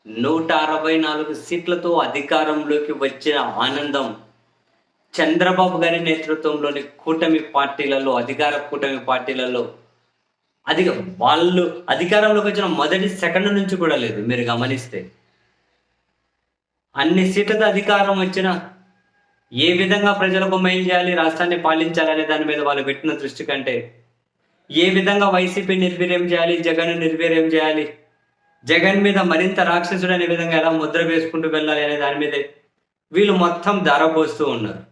164 సీట్లతో అధికారంలోకి వచ్చిన ఆనందం చంద్రబాబు గారి నేతృత్వంలోని కూటమి పార్టీలలో, అధికార కూటమి పార్టీలలో వాళ్ళు అధికారంలోకి వచ్చిన మొదటి సెకండ్ నుంచి కూడా లేదు. మీరు గమనిస్తే అన్ని సీట్లతో అధికారం వచ్చిన ఏ విధంగా ప్రజలకు మేలు చేయాలి, రాష్ట్రాన్ని పాలించాలనే దాని మీద వాళ్ళు పెట్టిన దృష్టి కంటే ఏ విధంగా వైసీపీ నిర్వీర్యం చేయాలి, జగన్ నిర్వీర్యం చేయాలి, జగన్ మీద మరింత రాక్షసుడు అనే విధంగా ఎలా ముద్ర వేసుకుంటూ వెళ్ళాలి అనే దాని మీదే వీళ్ళు మొత్తం ధారపోస్తూ ఉన్నారు.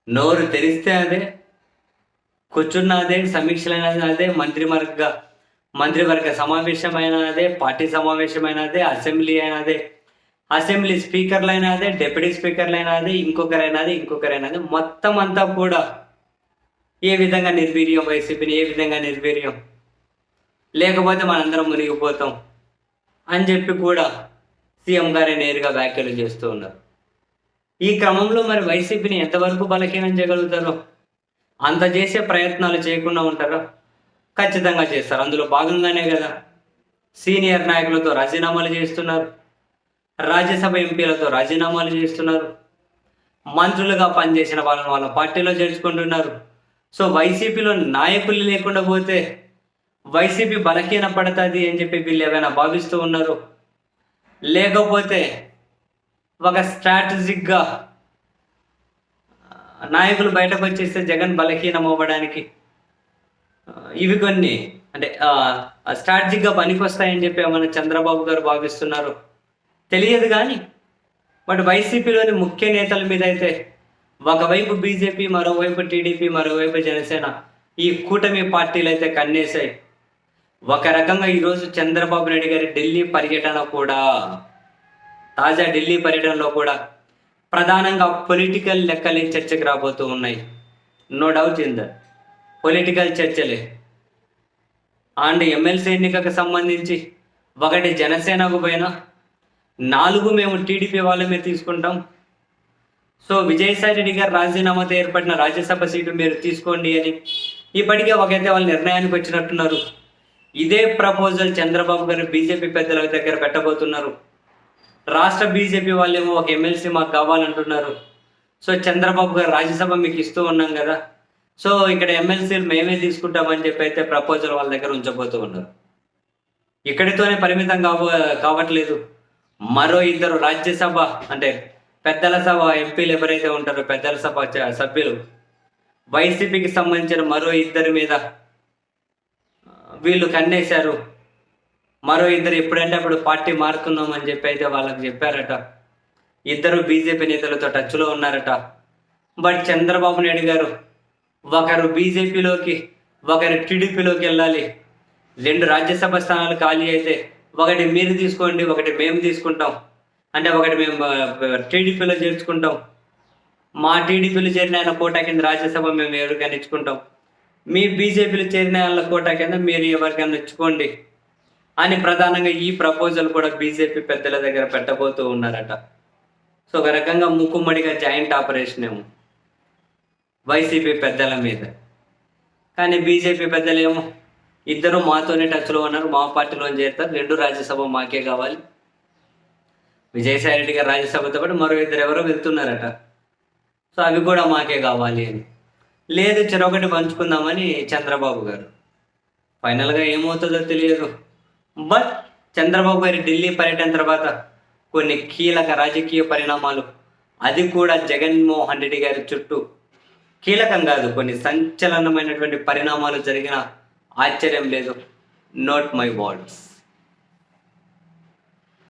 నోరు తెరిస్తే అదే, కూర్చున్న అదే, సమీక్షలైన అదే, మంత్రివర్గ సమావేశమైన అదే, పార్టీ సమావేశమైన అదే, అసెంబ్లీ అయినదే, అసెంబ్లీ స్పీకర్లైనా అదే, డిప్యూటీ స్పీకర్లైనా అదే, ఇంకొకరైనా మొత్తం అంతా కూడా ఏ విధంగా నిర్వీర్యం, వైసీపీని ఏ విధంగా నిర్వీర్యం, లేకపోతే మనందరం మునిగిపోతాం అని చెప్పి కూడా సీఎం గారే నేరుగా వ్యాఖ్యలు చేస్తూ ఉన్నారు. ఈ క్రమంలో మరి వైసీపీని ఎంతవరకు బలహీనం చేయగలుగుతారో అంత చేసే ప్రయత్నాలు చేయకుండా ఉంటారో ఖచ్చితంగా చేస్తారు. అందులో భాగంగానే కదా సీనియర్ నాయకులతో రాజీనామాలు చేస్తున్నారు, రాజ్యసభ ఎంపీలతో రాజీనామాలు చేస్తున్నారు, మంత్రులుగా పనిచేసిన వాళ్ళని వాళ్ళ పార్టీలో చేర్చుకుంటున్నారు. సో వైసీపీలో నాయకులు లేకుండా పోతే వైసీపీ బలహీన పడుతుంది అని చెప్పి వీళ్ళు ఏమైనా భావిస్తూ ఉన్నారు, లేకపోతే ఒక స్ట్రాటజిక్గా నాయకులు బయటకు వచ్చేస్తే జగన్ బలహీనం అవ్వడానికి ఇవి కొన్ని అంటే స్ట్రాటజిక్గా పనికొస్తాయని చెప్పి మన చంద్రబాబు గారు భావిస్తున్నారు తెలియదు. కానీ బట్ వైసీపీలోని ముఖ్య నేతల మీద అయితే ఒకవైపు బీజేపీ, మరోవైపు టీడీపీ, మరోవైపు జనసేన, ఈ కూటమి పార్టీలు అయితే కన్నేశాయి. ఒక రకంగా ఈరోజు చంద్రబాబు నాయుడు గారి ఢిల్లీ పర్యటన కూడా, తాజా ఢిల్లీ పర్యటనలో కూడా ప్రధానంగా పొలిటికల్ లెక్కలే చర్చకు రాబోతూ ఉన్నాయి. No doubt in that, political చర్చలే. అండ్ ఎమ్మెల్సీ ఎన్నికకు సంబంధించి ఒకటి జనసేనకు పైన 4 మేము టీడీపీ వాళ్ళమే తీసుకుంటాం. సో విజయసాయి రెడ్డి గారు రాజీనామాతో ఏర్పడిన రాజ్యసభ సీటు మీరు తీసుకోండి అని ఇప్పటికే ఒకైతే వాళ్ళ నిర్ణయానికి వచ్చినట్టున్నారు. ఇదే ప్రపోజల్ చంద్రబాబు గారు బీజేపీ పెద్దల దగ్గర పెట్టబోతున్నారు. రాష్ట్ర బీజేపీ వాళ్ళేమో ఒక ఎమ్మెల్సీ మాకు కావాలంటున్నారు. సో చంద్రబాబు గారు రాజ్యసభ మీకు ఇస్తూ ఉన్నాం కదా, సో ఇక్కడ ఎమ్మెల్సీలు మేమే తీసుకుంటామని చెప్పి అయితే ప్రపోజల్ వాళ్ళ దగ్గర ఉంచబోతూ ఉన్నారు. ఇక్కడితోనే పరిమితం కావట్లేదు. మరో 2 రాజ్యసభ అంటే పెద్దల సభ ఎంపీలు ఎవరైతే ఉంటారో, పెద్దల సభ సభ్యులు, వైసీపీకి సంబంధించిన మరో 2 మీద వీళ్ళు కన్నేశారు. మరో 2 ఎప్పుడంటే అప్పుడు పార్టీ మారుతున్నామని చెప్పి అయితే వాళ్ళకి చెప్పారట. 2 బీజేపీ నేతలతో టచ్లో ఉన్నారట. బట్ చంద్రబాబు నాయుడు గారు ఒకరు బీజేపీలోకి, ఒకరు టీడీపీలోకి వెళ్ళాలి, 2 రాజ్యసభ స్థానాలు ఖాళీ అయితే ఒకటి మీరు తీసుకోండి, ఒకటి మేము తీసుకుంటాం, అంటే ఒకటి మేము టీడీపీలో చేర్చుకుంటాం, మా టీడీపీలో చేరిన ఆయన కోటా కింద రాజ్యసభ మేము ఎవరికైనా ఇచ్చుకుంటాం, మీ బీజేపీలో చేరిన వాళ్ళ కోటా కింద మీరు ఎవరికైనా ఇచ్చుకోండి అని ప్రధానంగా ఈ ప్రపోజల్ కూడా బీజేపీ పెద్దల దగ్గర పెట్టబోతూ ఉన్నారట. సో ఒక రకంగా ముక్కుమ్మడిగా జాయింట్ ఆపరేషన్ ఏమో వైసీపీ పెద్దల మీద. కానీ బీజేపీ పెద్దలేమో 2 మాతోనే టచ్లో ఉన్నారు, మా పార్టీలో చేరుతారు, 2 రాజ్యసభ మాకే కావాలి. విజయసాయి రెడ్డి గారు రాజ్యసభతో పాటు మరో 2 ఎవరో వెళ్తున్నారట. సో అవి కూడా మాకే కావాలి అని. లేదు చెరొకటి పంచుకుందామని చంద్రబాబు గారు. ఫైనల్గా ఏమవుతుందో తెలియదు. బట్ చంద్రబాబు గారి ఢిల్లీ పర్యటన తర్వాత కొన్ని కీలక రాజకీయ పరిణామాలు, అది కూడా జగన్మోహన్ రెడ్డి గారి చుట్టూ కీలకం కాదు, కొన్ని సంచలనమైనటువంటి పరిణామాలు జరిగిన ఆశ్చర్యం లేదు. Note my words.